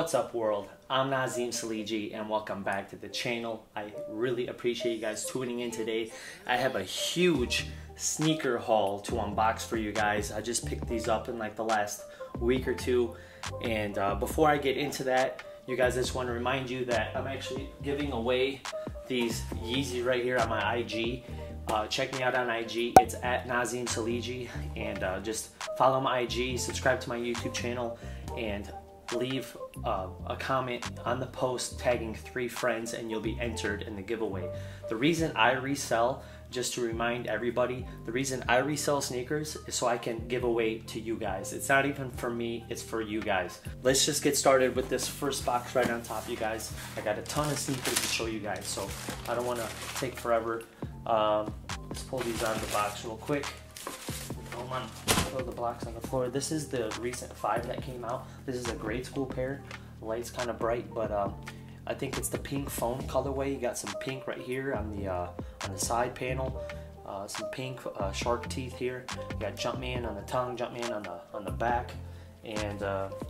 What's up, world? I'm Nazim Saliji and welcome back to the channel. I really appreciate you guys tuning in today. I have a huge sneaker haul to unbox for you guys. I just picked these up in like the last week or two, and before I get into that, you guys, I just want to remind you that I'm actually giving away these Yeezy right here on my IG. Check me out on IG. It's at Nazim Saliji, and just follow my IG, subscribe to my YouTube channel, and leave a comment on the post tagging 3 friends and you'll be entered in the giveaway. The reason I resell, just to remind everybody, the reason I resell sneakers is so I can give away to you guys. It's not even for me, it's for you guys. Let's just get started with this first box right on top, you guys. I got a ton of sneakers to show you guys, so I don't want to take forever. Let's pull these out of the box real quick. Hold on, throw the blocks on the floor. This is the recent 5 that came out. This is a grade school pair. The light's kind of bright, but I think it's the pink foam colorway. You got some pink right here on the side panel. Some pink shark teeth here. You got Jumpman on the tongue, Jumpman on the back, and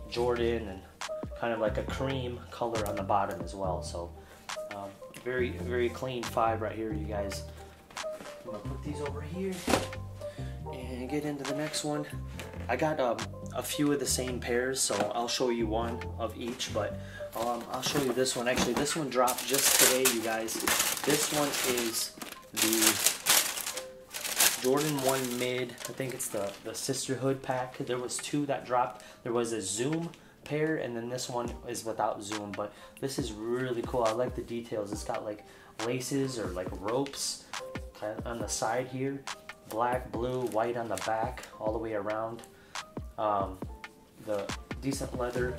Jordan, and kind of like a cream color on the bottom as well. So very, very clean 5 right here, you guys. I'm gonna put these over here and get into the next one. I got a few of the same pairs, so I'll show you one of each, but I'll show you this one. Actually, this one dropped just today, you guys. This one is the Jordan 1 Mid. I think it's the Sisterhood pack. There was 2 that dropped. There was a Zoom pair, and then this one is without Zoom, but this is really cool. I like the details. It's got like laces or like ropes kind of on the side here. Black, blue, white on the back, all the way around. The decent leather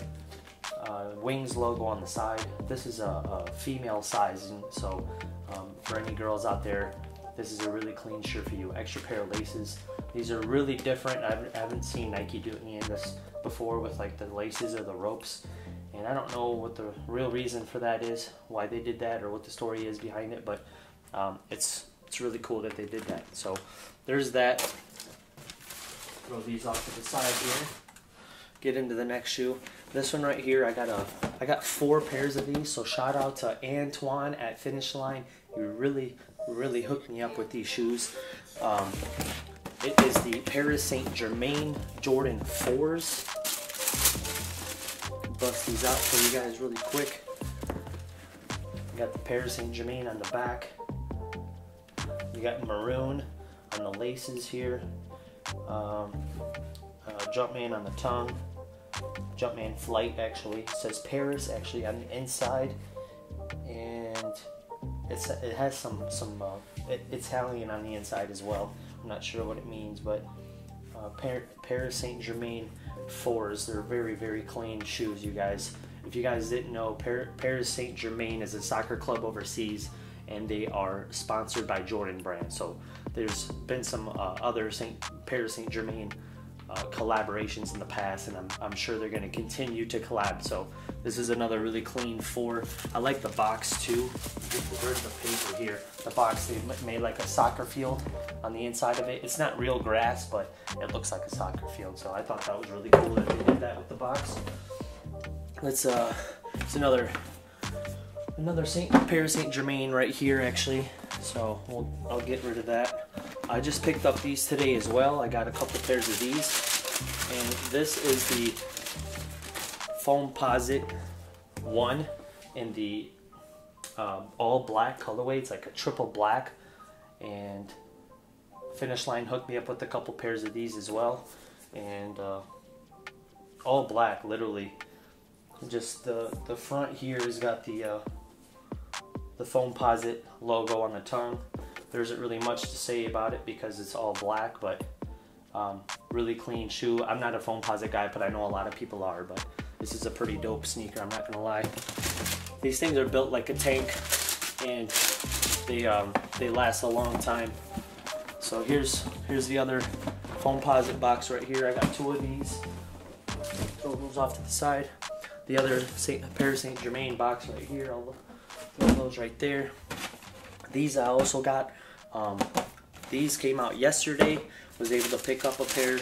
Wings logo on the side. This is a female size, so for any girls out there, this is a really clean shirt for you. Extra pair of laces. These are really different. I haven't seen Nike do any of this before with like the laces or the ropes, and I don't know what the real reason for that is, why they did that, or what the story is behind it, but it's really cool that they did that. So there's that. Throw these off to the side here. Get into the next shoe. This one right here, I got 4 pairs of these. So shout out to Antoine at Finish Line. You really hooked me up with these shoes. It is the Paris Saint Germain Jordan 4s. Bust these out for you guys really quick. Got the Paris Saint Germain on the back. You got maroon on the laces here. Jumpman on the tongue. Jumpman Flight, actually. It says Paris actually on the inside, and it has some Italian on the inside as well. I'm not sure what it means, but Paris Saint Germain 4s. They're very, very clean shoes, you guys. If you guys didn't know, Paris Saint Germain is a soccer club overseas, and they are sponsored by Jordan brand. So there's been some other Paris Saint Germain collaborations in the past, and I'm sure they're going to continue to collab. So this is another really clean 4. I like the box too. There's the paper here. The box, they made like a soccer field on the inside of it. It's not real grass, but it looks like a soccer field. So I thought that was really cool that they did that with the box. Let's it's another Paris Saint Germain right here, actually. So I'll get rid of that. I just picked up these today as well. I got a couple pairs of these, and this is the Foamposite 1 in the all black colorway. It's like a triple black, and Finish Line hooked me up with a couple pairs of these as well, and all black, literally. Just the front here has got the Foamposite logo on the tongue. There isn't really much to say about it because it's all black, but really clean shoe. I'm not a Foamposite guy, but I know a lot of people are, but this is a pretty dope sneaker, I'm not gonna lie. These things are built like a tank, and they last a long time. So here's the other Foamposite box right here. I got 2 of these. Throw those off to the side. The other Paris Saint Germain box right here. I'll throw those right there. These I also got. These came out yesterday. Was able to pick up a pair,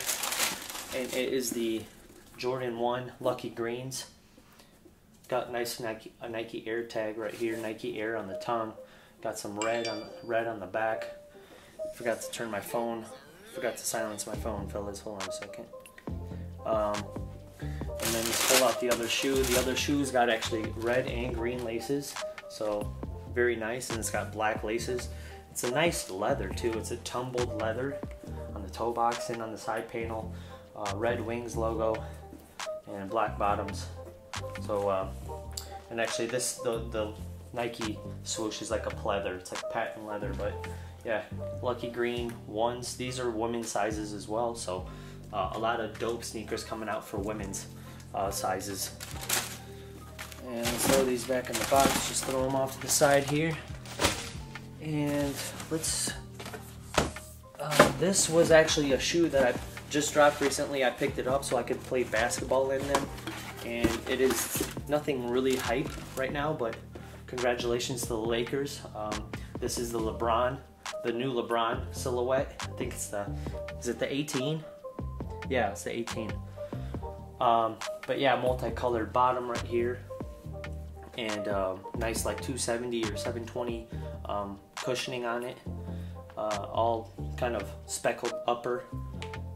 and it is the Jordan 1 Lucky Greens. Got nice a Nike Air tag right here, Nike Air on the tongue. Got some red on the back. Forgot to turn my phone. Forgot to silence my phone, fellas. Hold on a second. And then just pull out the other shoe. The other shoe's got actually red and green laces, so very nice, and it's got black laces. It's a nice leather too. It's a tumbled leather on the toe box and on the side panel. Red Wings logo and black bottoms. So and actually the Nike swoosh is like a pleather. It's like patent leather, but yeah, lucky green ones. These are women's sizes as well, so a lot of dope sneakers coming out for women's sizes. And let's throw these back in the box. Just throw them off to the side here. And let's. This was actually a shoe that I just dropped recently. I picked it up so I could play basketball in them, and it is nothing really hype right now, but congratulations to the Lakers. This is the Lebron, the new Lebron silhouette. I think it's is it the 18? Yeah, it's the 18. But yeah, multicolored bottom right here, and nice like 270 or 720 cushioning on it. All kind of speckled upper,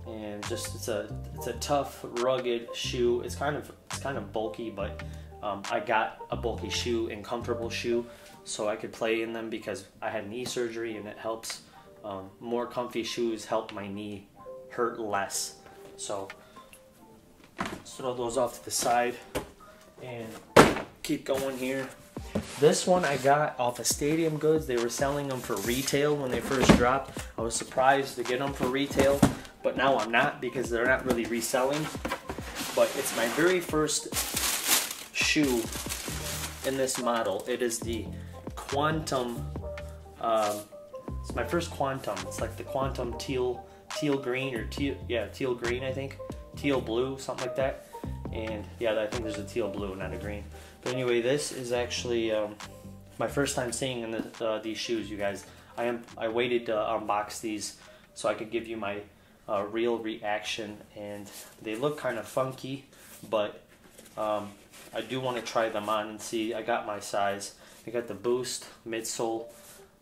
and just it's a tough, rugged shoe. It's kind of bulky, but I got a bulky shoe and comfortable shoe so I could play in them because I had knee surgery, and it helps. More comfy shoes help my knee hurt less. So let's throw those off to the side and keep going here. This one I got off of Stadium Goods. They were selling them for retail when they first dropped. I was surprised to get them for retail, but now I'm not because they're not really reselling. But it's my very first shoe in this model. It is the Quantum. It's my first Quantum. It's like the Quantum teal green, or teal green, I think. Teal blue, something like that. And yeah, I think there's a teal blue, not a green. But anyway, this is actually my first time seeing these shoes, you guys. I waited to unbox these so I could give you my real reaction, and they look kind of funky, but I do want to try them on and see. I got my size. I got the Boost midsole.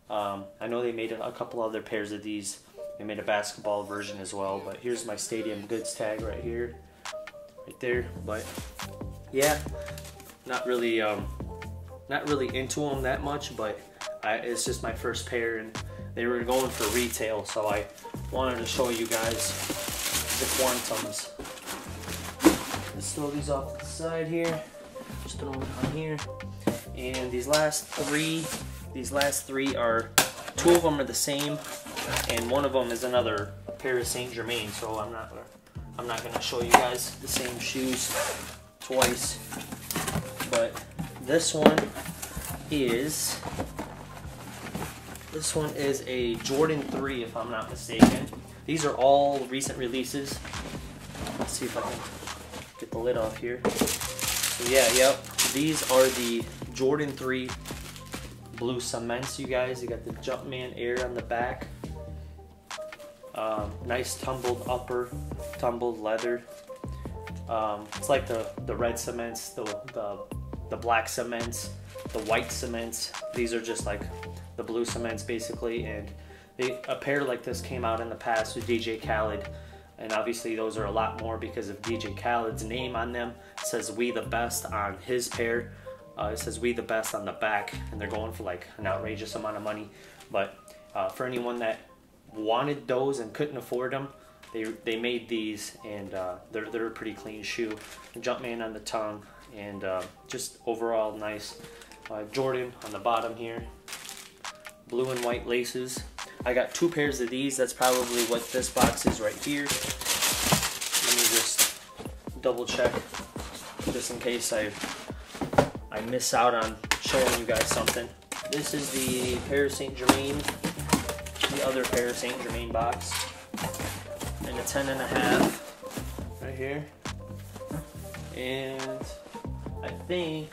I know they made a couple other pairs of these. They made a basketball version as well, but here's my Stadium Goods tag right here, right there. But yeah, not really into them that much, but it's just my first pair, and they were going for retail, so I wanted to show you guys the Quantums. Let's throw these off to the side here. Just throw them on here. And these last three are, two of them are the same, and one of them is another pair of Saint Germain. So I'm not gonna show you guys the same shoes twice. But this one is a Jordan 3, if I'm not mistaken. These are all recent releases. Let's see if I can get the lid off here. So yeah, yep. These are the Jordan 3 blue cements, you guys. You got the Jumpman Air on the back. Nice tumbled upper, tumbled leather. It's like the red cements, the black cements, the white cements. These are just like the blue cements basically, and a pair like this came out in the past with DJ Khaled, and obviously those are a lot more because of DJ Khaled's name on them. It says "We the Best" on his pair. It says "We the Best" on the back, and they're going for like an outrageous amount of money. But for anyone that wanted those and couldn't afford them, they made these, and they're a pretty clean shoe. Jumpman on the tongue, and just overall nice. Jordan on the bottom here, blue and white laces. I got two pairs of these. That's probably what this box is right here. Let me just double check, just in case I miss out on showing you guys something. This is the pair of Saint Germain, the other pair of Saint Germain box, and a 10.5 right here. And I think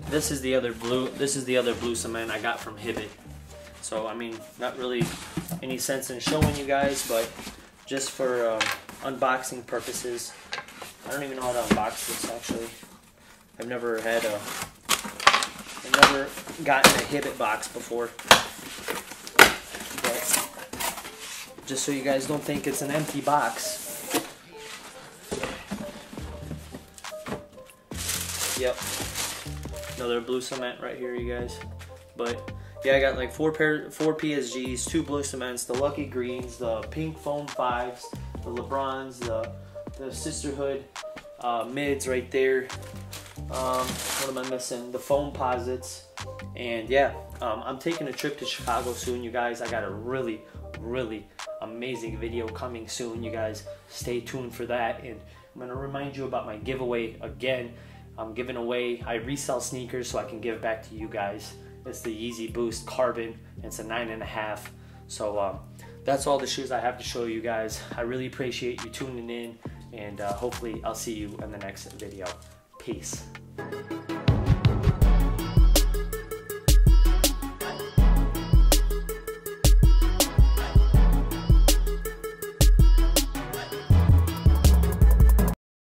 this is the other blue. This is the other blue cement I got from Hibbett. So I mean, not really any sense in showing you guys, but just for unboxing purposes. I don't even know how to unbox this actually. I've never gotten a Hibbett box before. But just so you guys don't think it's an empty box. Yep. Another blue cement right here, you guys. But yeah, I got like four PSGs, 2 blue cements, the Lucky Greens, the pink foam 5s, the Lebrons, the Sisterhood mids right there. What am I missing? The Foamposites. And yeah, I'm taking a trip to Chicago soon, you guys. I got a really amazing video coming soon, you guys. Stay tuned for that. And I'm gonna remind you about my giveaway again. I'm giving away, I resell sneakers so I can give back to you guys. It's the Yeezy Boost Carbon. It's a 9.5. So that's all the shoes I have to show you guys. I really appreciate you tuning in, and hopefully I'll see you in the next video. Peace.